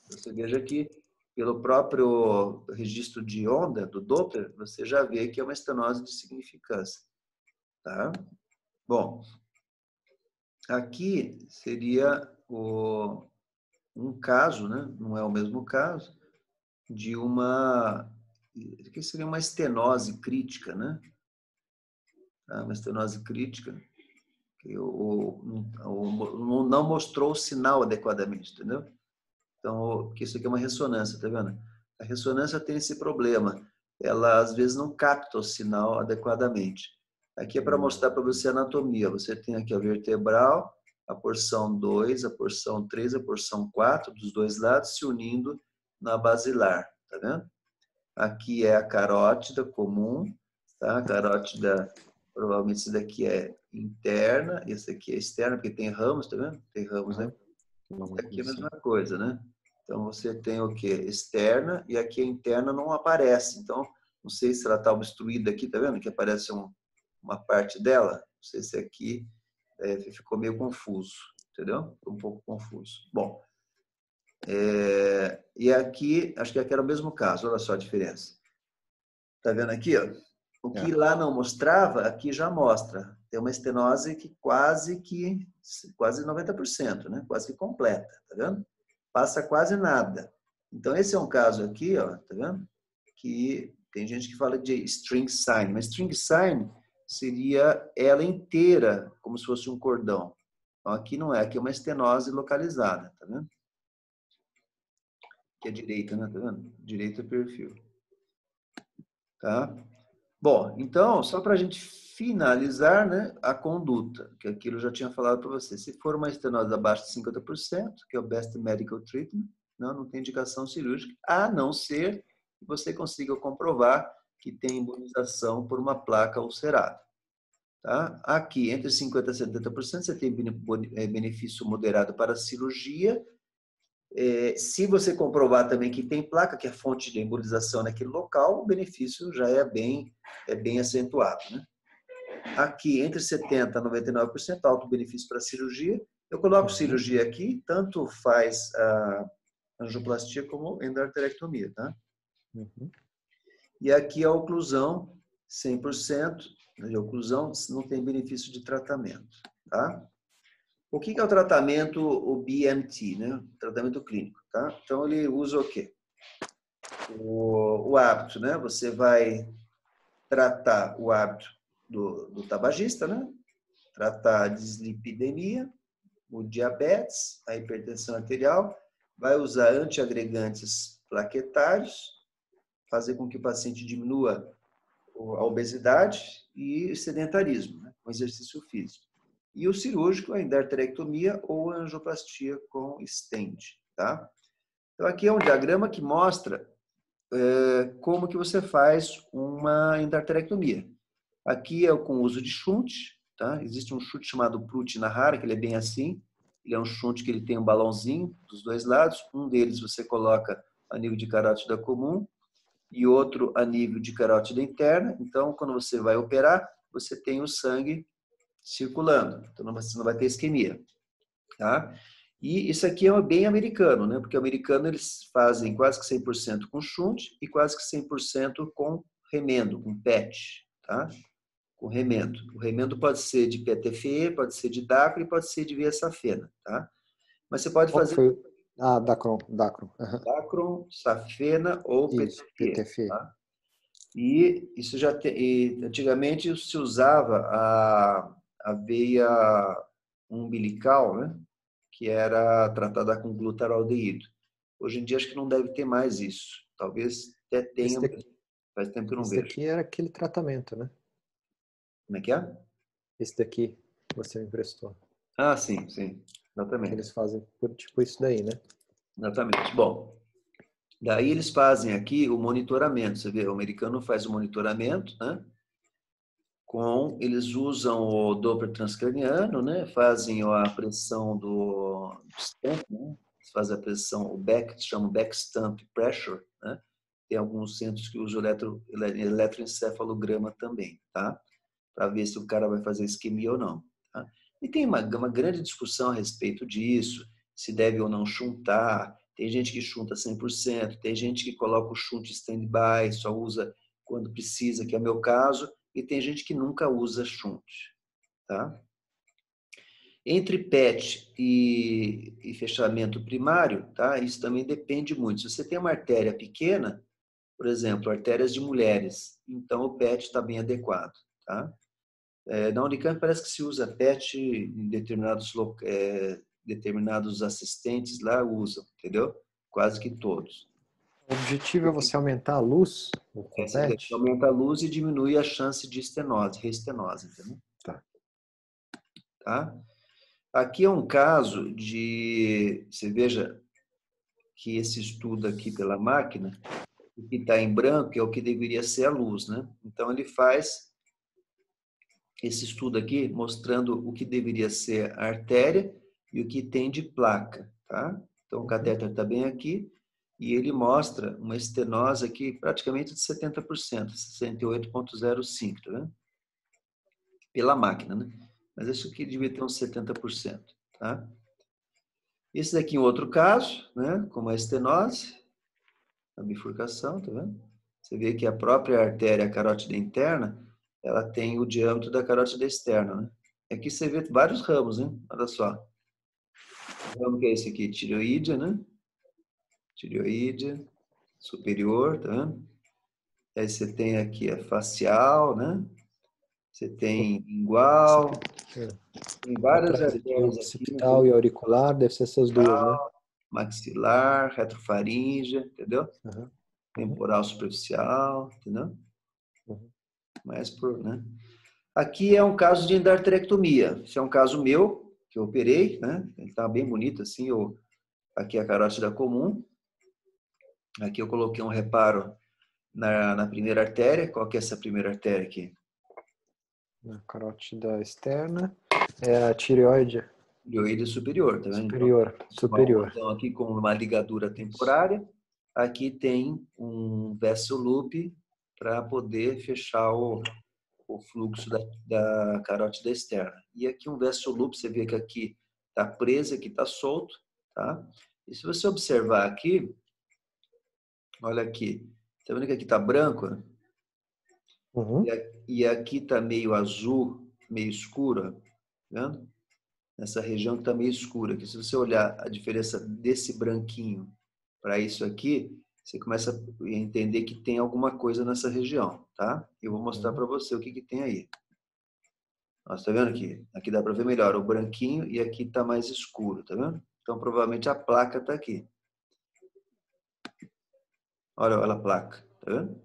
Você veja que pelo próprio registro de onda do Doppler, você já vê que é uma estenose de significância, tá? Bom, aqui seria um caso, né? Não é o mesmo caso, de que seria uma estenose crítica, né? Tá? Uma estenose crítica que não mostrou o sinal adequadamente, entendeu? Então, porque isso aqui é uma ressonância, tá vendo? A ressonância tem esse problema. Ela, às vezes, não capta o sinal adequadamente. Aqui é para mostrar para você a anatomia. Você tem aqui a vertebral, a porção 2, a porção 3, a porção 4, dos dois lados, se unindo na basilar, tá vendo? Aqui é a carótida comum, tá? A carótida, provavelmente isso daqui é interna, esse aqui é externa, porque tem ramos, tá vendo? Tem ramos, né? Aqui é a mesma coisa, né? Então, você tem o que? Externa, e aqui a interna não aparece. Então, não sei se ela está obstruída aqui, tá vendo? Que aparece uma parte dela. Não sei se aqui ficou meio confuso, entendeu? Ficou um pouco confuso. Bom, e aqui, acho que aqui era o mesmo caso, olha só a diferença. Tá vendo aqui, ó? O que lá não mostrava, aqui já mostra. Tem uma estenose que quase 90%, né? Quase que completa, tá vendo? Passa quase nada. Então, esse é um caso aqui, ó, tá vendo? Que tem gente que fala de string sign, mas string sign seria ela inteira, como se fosse um cordão. Então, aqui não é, aqui é uma estenose localizada, tá vendo? Que é direita, né? Tá vendo? Direita perfil. Tá? Bom, então, só para a gente finalizar, né, a conduta, que aquilo eu já tinha falado para você. Se for uma estenose abaixo de 50%, que é o best medical treatment, não tem indicação cirúrgica, a não ser que você consiga comprovar que tem embolização por uma placa ulcerada. Tá? Aqui, entre 50% e 70%, você tem benefício moderado para a cirurgia. Se você comprovar também que tem placa, que é fonte de embolização naquele local, o benefício já é bem acentuado, né? aqui entre 70% a 99% alto benefício para cirurgia. Eu coloco cirurgia aqui, tanto faz a angioplastia como endarterectomia, tá? E aqui a oclusão, 100% de oclusão, não tem benefício de tratamento, tá? O que é o tratamento, o BMT, né? Tratamento clínico, tá? Então, ele usa o quê? O hábito, né? Você vai tratar o hábito do tabagista, né? Tratar a dislipidemia, o diabetes, a hipertensão arterial, vai usar antiagregantes plaquetários, fazer com que o paciente diminua a obesidade e o sedentarismo, né? Com exercício físico. E o cirúrgico, a endarterectomia ou a angioplastia com stent, tá? Então, aqui é um diagrama que mostra como que você faz uma endarterectomia. Aqui é com uso de shunt, tá? Existe um shunt chamado Prut-Nahara, que ele é bem assim. Ele é um shunt que ele tem um balãozinho dos dois lados. Um deles você coloca a nível de carótida comum e outro a nível de carótida interna. Então, quando você vai operar, você tem o sangue circulando. Então, você não vai ter isquemia, tá? E isso aqui é bem americano, né? Porque o americano eles fazem quase que 100% com shunt e quase que 100% com remendo, com patch, tá? Com remendo. O remendo pode ser de PTFE, pode ser de Dacron e pode ser de via safena, tá? Mas você pode fazer Dacron. Dacron, safena ou Isso, PTFE, PTFE. tá? E isso antigamente se usava a veia umbilical, né? Que era tratada com glutaraldeído. Hoje em dia acho que não deve ter mais isso. Talvez até tenha, faz tempo que eu não vejo. Esse daqui era aquele tratamento, né? Como é que é? Esse daqui que você me emprestou. Ah, sim, sim. Exatamente. Eles fazem tipo isso daí, né? Exatamente. Bom, daí eles fazem aqui o monitoramento. Você vê, o americano faz o monitoramento, né? Eles usam o Doppler transcraniano, né? Fazem a pressão do stamp, né? Eles fazem a pressão, chamam back stamp pressure, né? Tem alguns centros que usam eletroencefalograma também, tá? Para ver se o cara vai fazer isquemia ou não, tá? E tem uma grande discussão a respeito disso, se deve ou não shuntar. Tem gente que shunta 100%, tem gente que coloca o shunt stand-by, só usa quando precisa, que é o meu caso, e tem gente que nunca usa shunt, tá? Entre PET e fechamento primário, tá? Isso também depende muito. Se você tem uma artéria pequena, por exemplo, artérias de mulheres, então o PET está bem adequado, tá? Na Unicamp parece que se usa PET em determinados assistentes lá usam, entendeu? Quase que todos. O objetivo é você aumentar a luz com PET? Aumenta a luz e diminui a chance de reestenose, entendeu? Tá? Aqui é um caso você veja que esse estudo aqui pela máquina, o que está em branco é o que deveria ser a luz, né? Então ele faz esse estudo aqui mostrando o que deveria ser a artéria e o que tem de placa, tá? Então o catéter está bem aqui e ele mostra uma estenose aqui praticamente de 70%, 68,05, tá vendo? Pela máquina, né? Mas isso aqui devia ter uns 70%, tá? Esse daqui é um outro caso, né? Como a estenose, a bifurcação, tá vendo? Você vê que a própria artéria carótida interna, ela tem o diâmetro da carótida externa, né? Aqui você vê vários ramos, né? Olha só. O ramo que é esse aqui? Tireoídea, né? Tireoídea superior, tá vendo? Aí você tem aqui a facial, né? Você tem lingual, tem várias artérias aqui. Occipital e auricular, deve ser essas duas, né? Maxilar, retrofaríngea, entendeu? Temporal superficial, entendeu? Né? Aqui é um caso de endarterectomia. Esse é um caso meu, que eu operei, né? Ele tá bem bonito assim, aqui é a carótida comum. Aqui eu coloquei um reparo na primeira artéria. Qual que é essa primeira artéria aqui? Na carótida externa é a tireoide. Tireoide superior, tá vendo? Superior. Então, aqui com uma ligadura temporária, aqui tem um vessel loop para poder fechar o fluxo da carótida externa. E aqui um vessel-loop, você vê que aqui está preso, aqui está solto, tá? E se você observar aqui, olha aqui, tá vendo que aqui está branco, né? Uhum. E aqui está meio azul, meio escuro, tá vendo? Nessa região que está meio escura. Aqui, se você olhar a diferença desse branquinho para isso aqui, você começa a entender que tem alguma coisa nessa região, tá? Eu vou mostrar para você o que tem aí. Nossa, tá vendo aqui? Aqui dá para ver melhor o branquinho e aqui está mais escuro, tá vendo? Então, provavelmente a placa está aqui. Olha a placa, tá vendo?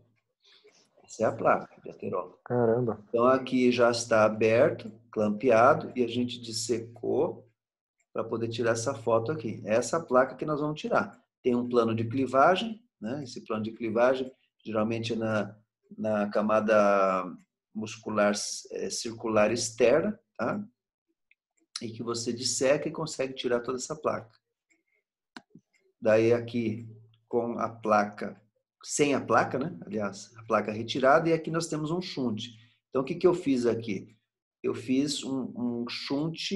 Essa é a placa de aterol. Caramba. Então, aqui já está aberto, clampeado, e a gente dissecou para poder tirar essa foto aqui. É essa placa que nós vamos tirar. Tem um plano de clivagem, né? Esse plano de clivagem, geralmente na camada muscular circular externa, tá? E que você disseca e consegue tirar toda essa placa. Daí aqui, com a placa, sem a placa, né? Aliás, a placa retirada, e aqui nós temos um shunt. Então, o que eu fiz aqui? Eu fiz um shunt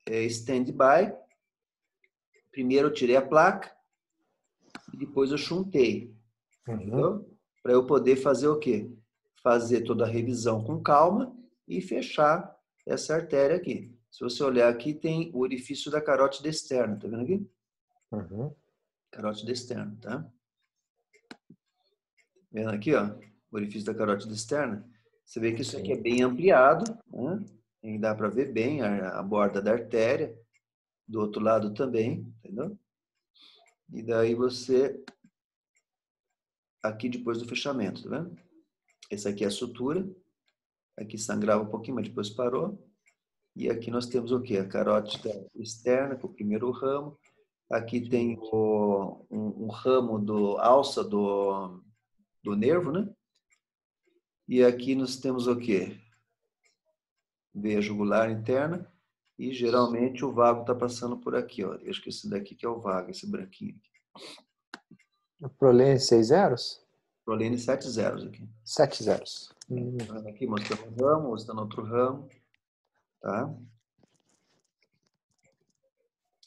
stand-by. Primeiro eu tirei a placa e depois eu chuntei, entendeu? Para eu poder fazer o quê? Fazer toda a revisão com calma e fechar essa artéria aqui. Se você olhar aqui, tem o orifício da carótida externa, tá vendo aqui? Uhum. Carótida externa, tá? Vendo aqui, ó, o orifício da carótida externa? Você vê que isso aqui é bem ampliado, né? E dá para ver bem a borda da artéria, do outro lado também, entendeu? E daí você, aqui depois do fechamento, tá vendo? Essa aqui é a sutura, aqui sangrava um pouquinho, mas depois parou. E aqui nós temos o quê? A carótida externa, com o primeiro ramo. Aqui tem um ramo do alça do nervo, né? E aqui nós temos o quê? Veia jugular interna. E geralmente o vago está passando por aqui, ó. Eu acho que esse daqui que é o vago, esse branquinho aqui. O Prolene 6 zeros? Prolene 7 zeros aqui. 7 zeros. Aqui mostrando um ramo, mostrando outro ramo, tá?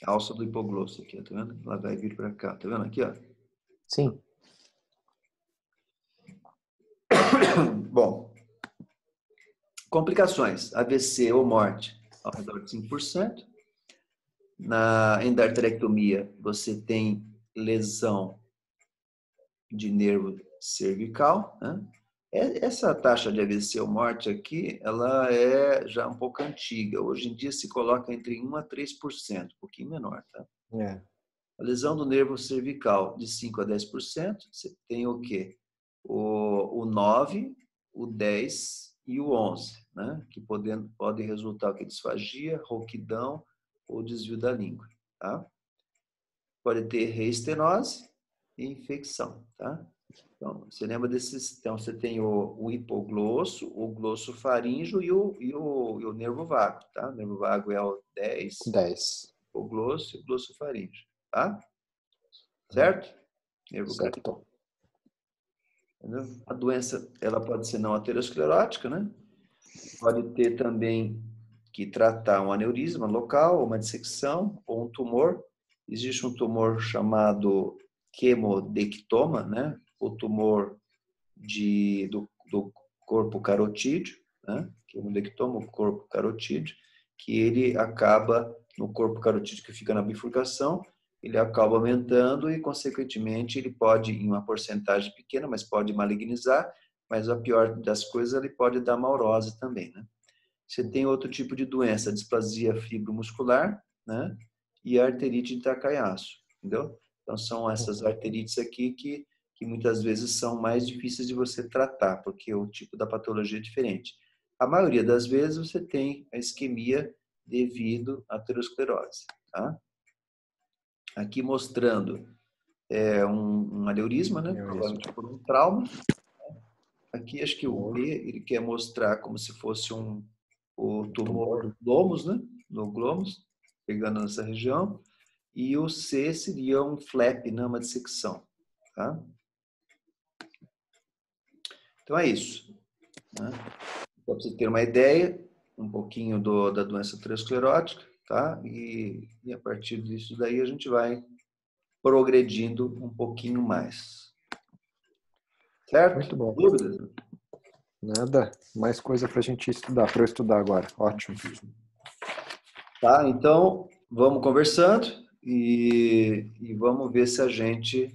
A alça do hipoglosso aqui, tá vendo? Ela vai vir para cá, tá vendo aqui, ó? Sim. Bom, complicações, AVC ou morte, ao redor de 5%. Na endarterectomia, você tem lesão de nervo cervical, né? Essa taxa de AVC ou morte aqui, ela é já um pouco antiga. Hoje em dia se coloca entre 1 a 3%, um pouquinho menor, tá? É. A lesão do nervo cervical de 5 a 10%, você tem o quê? O 9, o 10 e o 11, né? Que pode resultar em disfagia, rouquidão ou desvio da língua, tá? Pode ter reestenose e infecção, tá? Então, você lembra desses? Então, você tem o hipoglosso, o glossofaríngeo e o nervo vago, tá? O nervo vago é o 10, 10. o glosso e o glossofaríngeo, tá? Certo? Nervo craniano. Certo. Entendeu? A doença, ela pode ser não aterosclerótica, né? Pode ter também que tratar um aneurisma local, uma dissecção ou um tumor. Existe um tumor chamado quemodectoma, né? O tumor do corpo carotídeo, né? Quemodectoma, o corpo carotídeo, que ele acaba no corpo carotídeo que fica na bifurcação, ele acaba aumentando e, consequentemente, ele pode, em uma porcentagem pequena, mas pode malignizar, mas a pior das coisas, ele pode dar maurose também, né? Você tem outro tipo de doença, displasia fibromuscular, né? E a arterite de Takayama, entendeu? Então, são essas arterites aqui que muitas vezes são mais difíceis de você tratar, porque o tipo da patologia é diferente. A maioria das vezes você tem a isquemia devido à aterosclerose, tá? Aqui mostrando um aneurisma, né? Provavelmente por um trauma. Aqui acho que o B, ele quer mostrar como se fosse o tumor do glomus, né? No glomus, pegando nessa região. E o C seria um flap, né? Uma dissecção, tá? Então é isso, né? Para você ter uma ideia, um pouquinho da doença aterosclerótica, tá? E a partir disso daí a gente vai progredindo um pouquinho mais. Certo? Muito bom. Dúvidas? Nada, mais coisa para a gente estudar, para eu estudar agora. Ótimo. Tá, então vamos conversando e vamos ver se a gente